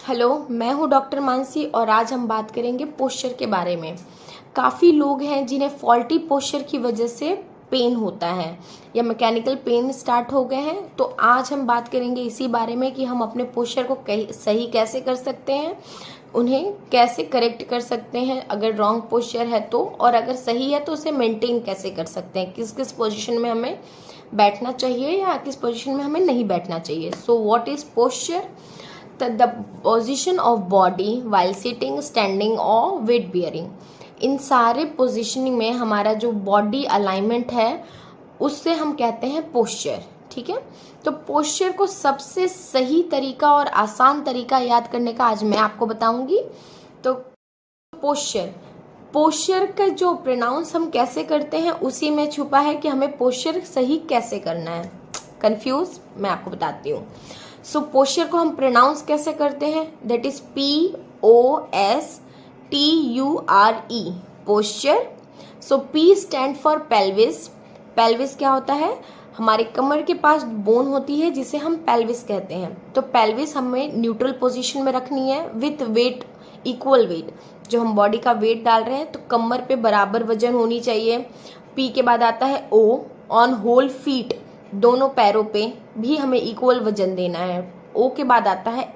Hello, मैं हूँ doctor Mansi और आज हम बात करेंगे पोस्चर के बारे में। काफ़ी लोग हैं जिन्हें फॉल्टी पोस्चर की वजह से पेन होता है या मैकेनिकल पेन स्टार्ट हो गए हैं। तो आज हम बात करेंगे इसी बारे में कि हम अपने पोस्चर को सही कैसे कर सकते हैं, उन्हें कैसे करेक्ट कर सकते हैं अगर रॉन्ग पोस्चर है तो, और अगर सही है तो उसे मेंटेन कैसे कर सकते हैं, किस किस पोजीशन में हमें बैठना चाहिए या किस पोजीशन में हमें नहीं बैठना चाहिए। So what is posture? The position of body while sitting, standing or weight bearing। इन सारे पोजिशनिंग में हमारा जो बॉडी अलाइनमेंट है उससे हम कहते हैं पोस्चर। ठीक है, तो पोस्चर को सबसे सही तरीका और आसान तरीका याद करने का आज मैं आपको बताऊंगी। तो पोस्चर का जो प्रोनाउंस हम कैसे करते हैं उसी में छुपा है कि हमें पोस्चर सही कैसे करना है। कंफ्यूज? मैं आपको बताती हूँ। सो पोस्चर को हम प्रोनाउंस कैसे करते हैं? That is POSTURE, posture. So P stand for pelvis. Pelvis क्या होता है? हमारे कमर के पास बोन होती है जिसे हम पेल्विस कहते हैं। तो पेल्विस हमें न्यूट्रल पोजीशन में रखनी है विथ वेट, इक्वल वेट। जो हम बॉडी का वेट डाल रहे हैं तो कमर पे बराबर वजन होनी चाहिए। P के बाद आता है O, ऑन होल फीट, दोनों पैरों पे भी हमें इक्वल वजन देना है। O के बाद आता है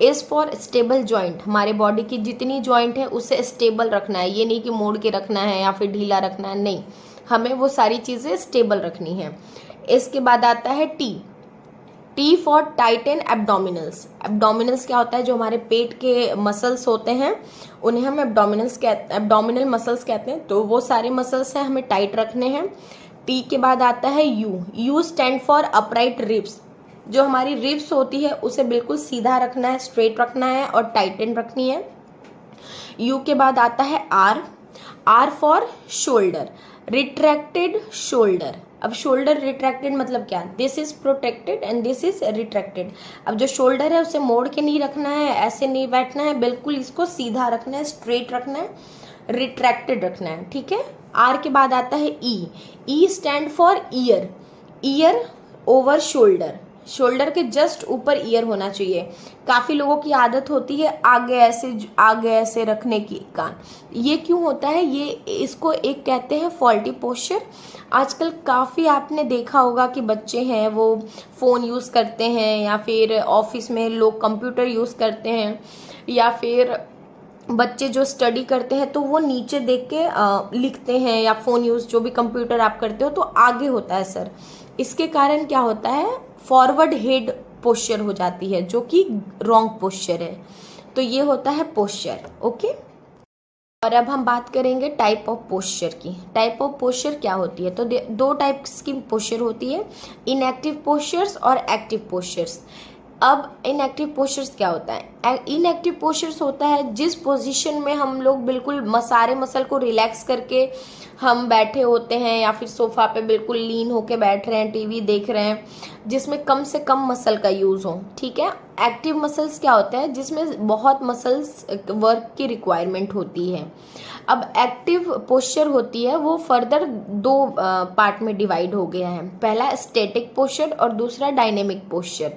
S फॉर स्टेबल जॉइंट। हमारे बॉडी की जितनी जॉइंट है उसे स्टेबल रखना है, ये नहीं कि मोड़ के रखना है या फिर ढीला रखना है, नहीं, हमें वो सारी चीजें स्टेबल रखनी है। S के बाद आता है T for Titan abdominals. Abdominals क्या होता है? जो हमारे पेट के मसल्स होते हैं उन्हें हम एब्डोमिनल मसल्स कहते हैं। तो वो सारे मसल्स हैं, हमें टाइट रखने हैं। T के बाद आता है U stand for upright ribs. जो हमारी रिब्स होती है उसे बिल्कुल सीधा रखना है, स्ट्रेट रखना है और टाइटन रखनी है। U के बाद आता है R for shoulder, retracted shoulder. अब शोल्डर रिट्रैक्टेड मतलब क्या? This is protected and this is retracted. अब जो शोल्डर है उसे मोड़ के नहीं रखना है, ऐसे नहीं बैठना है, बिल्कुल इसको सीधा रखना है, स्ट्रेट रखना है, रिट्रैक्टेड रखना है। ठीक है। आर के बाद आता है E stand for year over shoulder. Shoulder के जस्ट ऊपर ईयर होना चाहिए। काफी लोगों की आदत होती है आगे ऐसे रखने की कान। ये क्यों होता है? ये इसको एक कहते हैं फॉल्टी पोस्चर। आजकल काफी आपने देखा होगा कि बच्चे हैं वो फोन यूज करते हैं या फिर ऑफिस में लोग कंप्यूटर यूज करते हैं या फिर बच्चे जो स्टडी करते हैं तो वो नीचे देख के लिखते हैं या फोन यूज, जो भी कंप्यूटर आप करते हो तो आगे होता है सर। इसके कारण क्या होता है? फॉरवर्ड हेड पोस्चर हो जाती है जो कि रॉन्ग पोस्चर है। तो ये होता है पोस्चर। ओके, और अब हम बात करेंगे टाइप ऑफ पोस्चर की। टाइप ऑफ पोस्चर क्या होती है? तो दो टाइप्स की पोस्चर होती है, इनएक्टिव पोस्चर्स और एक्टिव पोस्चर्स। अब इनएक्टिव पोस्चर्स क्या होता है? इनएक्टिव पोस्चर्स होता है जिस पोजीशन में हम लोग बिल्कुल सारे मसल को रिलैक्स करके हम बैठे होते हैं या फिर सोफा पे बिल्कुल लीन होके बैठ रहे हैं, टीवी देख रहे हैं, जिसमें कम से कम मसल का यूज हो। ठीक है। एक्टिव मसल्स क्या होता है? जिसमें बहुत मसल्स वर्क की रिक्वायरमेंट होती है। अब एक्टिव पोस्चर होती है वो फर्दर दो पार्ट में डिवाइड हो गया है। पहला स्टैटिक पोस्चर और दूसरा डायनेमिक पोस्चर।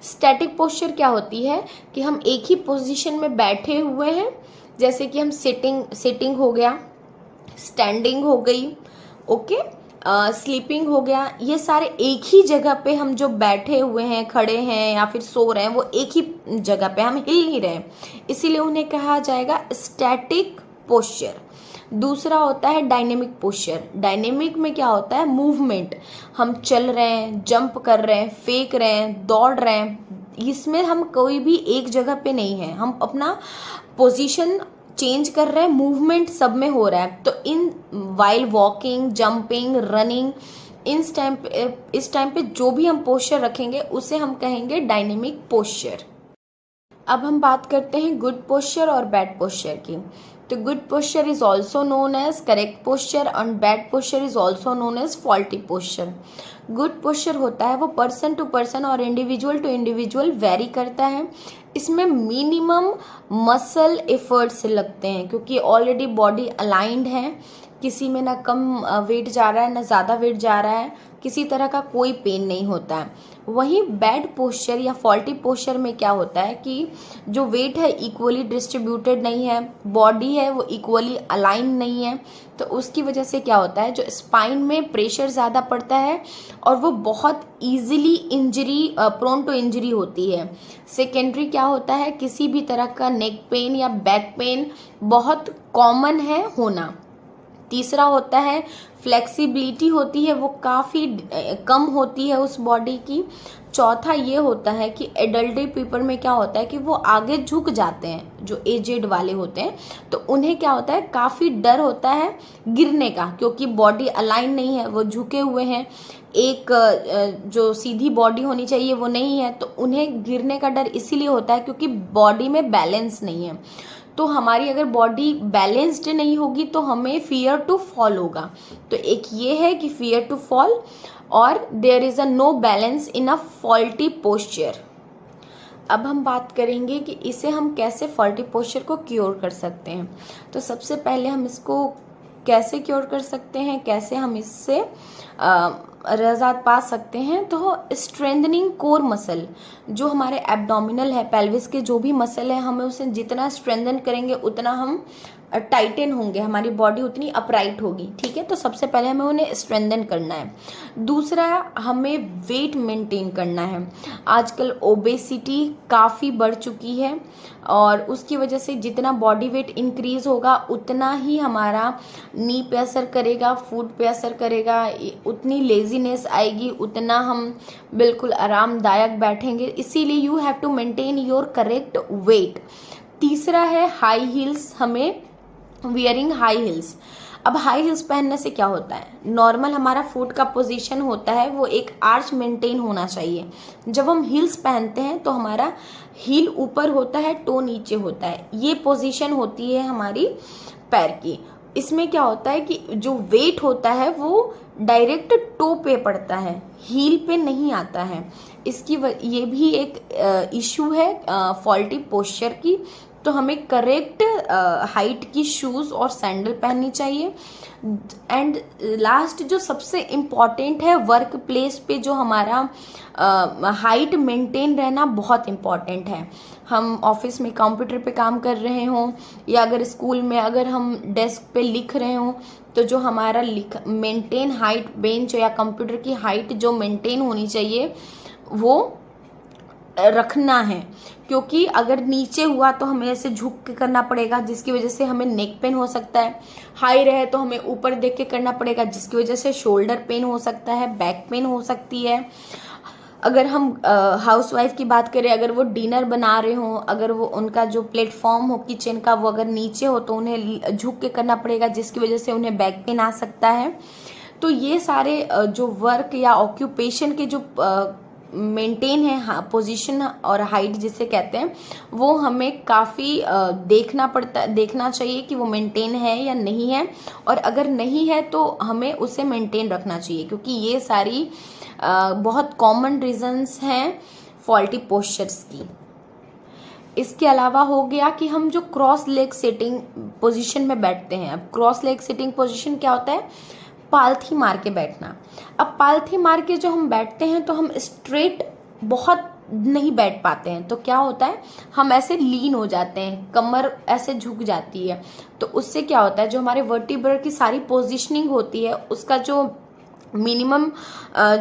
स्टैटिक पोस्चर क्या होती है कि हम एक ही पोजीशन में बैठे हुए हैं, जैसे कि हम सिटिंग हो गया, स्टैंडिंग हो गई, ओके, स्लीपिंग हो गया। ये सारे एक ही जगह पे हम जो बैठे हुए हैं, खड़े हैं या फिर सो रहे हैं, वो एक ही जगह पे, हम हिल नहीं रहे, इसीलिए उन्हें कहा जाएगा स्टैटिक पोस्चर। दूसरा होता है डायनेमिक पोस्चर। डायनेमिक में क्या होता है? मूवमेंट, हम चल रहे हैं, जंप कर रहे हैं, फेंक रहे हैं, दौड़ रहे हैं। इसमें हम कोई भी एक जगह पे नहीं है, हम अपना पोजीशन चेंज कर रहे हैं, मूवमेंट सब में हो रहा है। तो in while walking, jumping, running, इस टाइम पे जो भी हम पोस्चर रखेंगे उसे हम कहेंगे डायनेमिक पोस्चर। अब हम बात करते हैं गुड पोस्चर और बैड पोस्चर की। तो good posture is also known as correct posture and bad posture is also known as faulty posture. Good posture होता है वो पर्सन टू पर्सन और इंडिविजुअल टू इंडिविजुअल वेरी करता है। इसमें मिनिमम मसल एफर्ट्स लगते हैं क्योंकि ऑलरेडी बॉडी अलाइंड है, किसी में ना कम वेट जा रहा है ना ज़्यादा वेट जा रहा है, किसी तरह का कोई पेन नहीं होता है। वहीं बैड पोस्चर या फॉल्टी पोस्चर में क्या होता है कि जो वेट है इक्वली डिस्ट्रीब्यूटेड नहीं है, बॉडी है वो इक्वली अलाइन नहीं है, तो उसकी वजह से क्या होता है, जो स्पाइन में प्रेशर ज़्यादा पड़ता है और वो बहुत easily injury prone to injury होती है। सेकेंडरी क्या होता है, किसी भी तरह का नेक पेन या बैक पेन बहुत कॉमन है होना। तीसरा होता है फ्लेक्सिबिलिटी होती है वो काफ़ी कम होती है उस बॉडी की। चौथा ये होता है कि एडल्टरी पीपल में क्या होता है कि वो आगे झुक जाते हैं, जो एजेड वाले होते हैं, तो उन्हें क्या होता है, काफ़ी डर होता है गिरने का, क्योंकि बॉडी अलाइन नहीं है, वो झुके हुए हैं, एक जो सीधी बॉडी होनी चाहिए वो नहीं है, तो उन्हें गिरने का डर इसीलिए होता है क्योंकि बॉडी में बैलेंस नहीं है। तो हमारी अगर बॉडी बैलेंस्ड नहीं होगी तो हमें फियर टू फॉल होगा। तो एक ये है कि फियर टू फॉल और there is a no balance in a faulty posture. अब हम बात करेंगे कि इसे हम कैसे फॉल्टी पोस्चर को क्योर कर सकते हैं। तो सबसे पहले हम इसको कैसे क्योर कर सकते हैं, कैसे हम इससे रज़ात पा सकते हैं, तो स्ट्रेंथनिंग कोर मसल, जो हमारे एब्डोमिनल है, पेल्विस के जो भी मसल है, हमें उसे जितना स्ट्रेंथन करेंगे उतना हम टाइटन होंगे, हमारी बॉडी उतनी अपराइट होगी। ठीक है, तो सबसे पहले हमें उन्हें स्ट्रेंथन करना है। दूसरा, हमें वेट मेंटेन करना है। आजकल ओबेसिटी काफ़ी बढ़ चुकी है और उसकी वजह से जितना बॉडी वेट इंक्रीज होगा उतना ही हमारा नी पे असर करेगा, फूड पे असर करेगा, उतनी लेजीनेस आएगी, उतना हम बिल्कुल आरामदायक बैठेंगे। इसीलिए you have to maintain your correct weight. तीसरा है हाई हील्स, हमें वियरिंग हाई हील्स। अब हाई हील्स पहनने से क्या होता है, नॉर्मल हमारा फुट का पोजीशन होता है वो एक आर्च मेंटेन होना चाहिए। जब हम हील्स पहनते हैं तो हमारा हील ऊपर होता है, टो नीचे होता है, ये पोजीशन होती है हमारी पैर की। इसमें क्या होता है कि जो वेट होता है वो डायरेक्ट टो पे पड़ता है, हील पे नहीं आता है। ये भी एक इशू है फॉल्टी पोस्चर की। तो हमें करेक्ट हाइट की शूज़ और सैंडल पहननी चाहिए। एंड लास्ट जो सबसे इम्पॉर्टेंट है, वर्क प्लेस पे जो हमारा हाइट मेंटेन रहना बहुत इम्पॉर्टेंट है। हम ऑफिस में कंप्यूटर पे काम कर रहे हों या अगर स्कूल में अगर हम डेस्क पे लिख रहे हों, तो जो हमारा मेंटेन हाइट, बेंच या कंप्यूटर की हाइट जो मेंटेन होनी चाहिए वो रखना है, क्योंकि अगर नीचे हुआ तो हमें ऐसे झुक के करना पड़ेगा जिसकी वजह से हमें नेक पेन हो सकता है। हाई रहे तो हमें ऊपर देख के करना पड़ेगा जिसकी वजह से शोल्डर पेन हो सकता है, बैक पेन हो सकती है। अगर हम हाउसवाइफ की बात करें, अगर वो डिनर बना रहे हों, अगर वो उनका जो प्लेटफॉर्म हो किचन का वो अगर नीचे हो तो उन्हें झुक के करना पड़ेगा जिसकी वजह से उन्हें बैक पेन आ सकता है। तो ये सारे जो वर्क या ऑक्यूपेशन के जो मेंटेन है पोजीशन और हाइट जिसे कहते हैं, वो हमें काफ़ी देखना चाहिए कि वो मेंटेन है या नहीं है, और अगर नहीं है तो हमें उसे मेंटेन रखना चाहिए, क्योंकि ये सारी बहुत कॉमन रीजंस हैं फॉल्टी पोस्चर्स की। इसके अलावा हो गया कि हम जो क्रॉस लेग सिटिंग पोजीशन में बैठते हैं। अब क्रॉस लेग सिटिंग पोजीशन क्या होता है, पालथी मार के बैठना। अब पालथी मार के जो हम बैठते हैं तो हम स्ट्रेट बहुत नहीं बैठ पाते हैं, तो क्या होता है हम ऐसे लीन हो जाते हैं, कमर ऐसे झुक जाती है। तो उससे क्या होता है, जो हमारे वर्टिब्रा की सारी पोजीशनिंग होती है उसका जो मिनिमम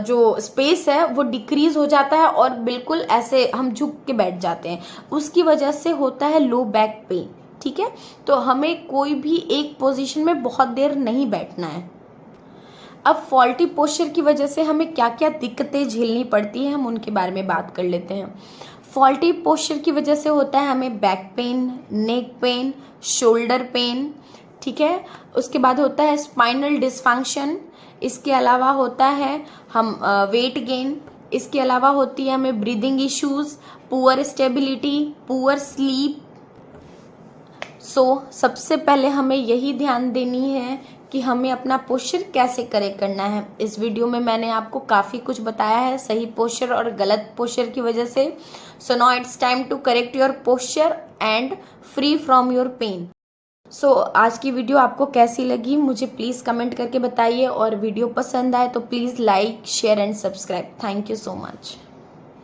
जो स्पेस है वो डिक्रीज हो जाता है और बिल्कुल ऐसे हम झुक के बैठ जाते हैं। उसकी वजह से होता है लो बैक पेन। ठीक है, तो हमें कोई भी एक पोजीशन में बहुत देर नहीं बैठना है। अब फॉल्टी पोस्चर की वजह से हमें क्या क्या दिक्कतें झेलनी पड़ती हैं, हम उनके बारे में बात कर लेते हैं। फॉल्टी पोस्चर की वजह से होता है हमें back pain, neck pain, shoulder pain. ठीक है, उसके बाद होता है स्पाइनल डिसफंक्शन। इसके अलावा होता है हम वेट गेन। इसके अलावा होती है हमें breathing issues, poor stability, poor sleep. सबसे पहले हमें यही ध्यान देनी है कि हमें अपना पोस्चर कैसे करेक्ट करना है। इस वीडियो में मैंने आपको काफ़ी कुछ बताया है सही पोस्चर और गलत पोस्चर की वजह से। So now it's time to correct your posture and free from your pain. So आज की वीडियो आपको कैसी लगी मुझे प्लीज़ कमेंट करके बताइए, और वीडियो पसंद आए तो please like share and subscribe. Thank you so much.